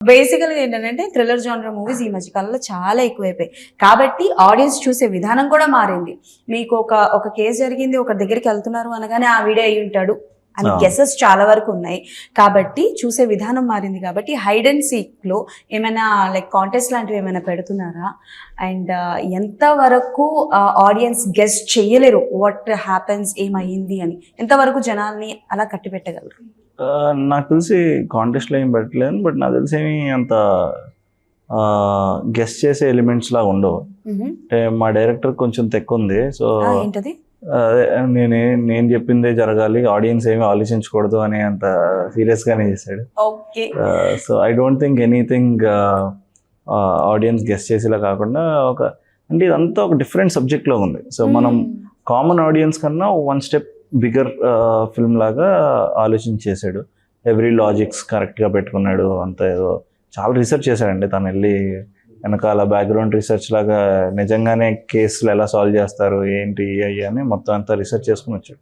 బేసికల్‌గా ఏంటంటే thriller genre movies ఈ మధ్య కాలంలో చాలా ఎక్కువైపోయాయి. కాబట్టి ఆడియన్స్ చూసే విధానం కూడా మారింది. మీకు ఒక కేస్ జరిగింది, ఒకరి దగ్గరికెళ్తున్నారు అనగానే ఆ వీడే అయ్యుంటాడు అని గెసెస్ చాలా వరకు ఉన్నాయి. కాబట్టి చూసే విధానం మారింది కాబట్టి హైడ్ అండ్ సీక్‌లో ఏమైనా లైక్ కాంటెస్ట్ లాంటివి ఏమైనా పెడుతున్నారా? అండ్ ఎంత వరకు ఆడియన్స్ గెస్ చేయలేరు వాట్ హ్యాపెన్స్ ఏమయింది అని. ఎంతవరకు జనాల్ని అలా కట్టిపెట్టగలరు? నాకు తెలిసి కాంటెస్ట్లో ఏం పెట్టలేదు, బట్ నాకు తెలిసి ఏమి అంత గెస్ చేసే ఎలిమెంట్స్ లాగా ఉండవు. అంటే మా డైరెక్టర్ కొంచెం తెక్కుంది. సో ఏంటది? నేను చెప్పిందే జరగాలి, ఆడియన్స్ ఏమి ఆలోచించకూడదు అని అంత సీరియస్గానే చేశాడు. So I don't think anything audience guess చేసేలా కాకుండా అంటే ఇదంతా ఒక డిఫరెంట్ సబ్జెక్ట్లో ఉంది. సో మనం కామన్ ఆడియన్స్ కన్నా వన్ స్టెప్ బిగ్గర్ ఫిల్మ్ లాగా ఆలోచించేసాడు. ఎవ్రీ లాజిక్స్ కరెక్ట్గా పెట్టుకున్నాడు. అంత ఏదో చాలా రీసెర్చ్ చేశాడండి తను. వెళ్ళి వెనకాల బ్యాక్గ్రౌండ్ రీసెర్చ్ లాగా నిజంగానే కేసులు ఎలా సాల్వ్ చేస్తారు ఏంటి అయ్యి అని మొత్తం అంతా రీసెర్చ్ చేసుకుని వచ్చాడు.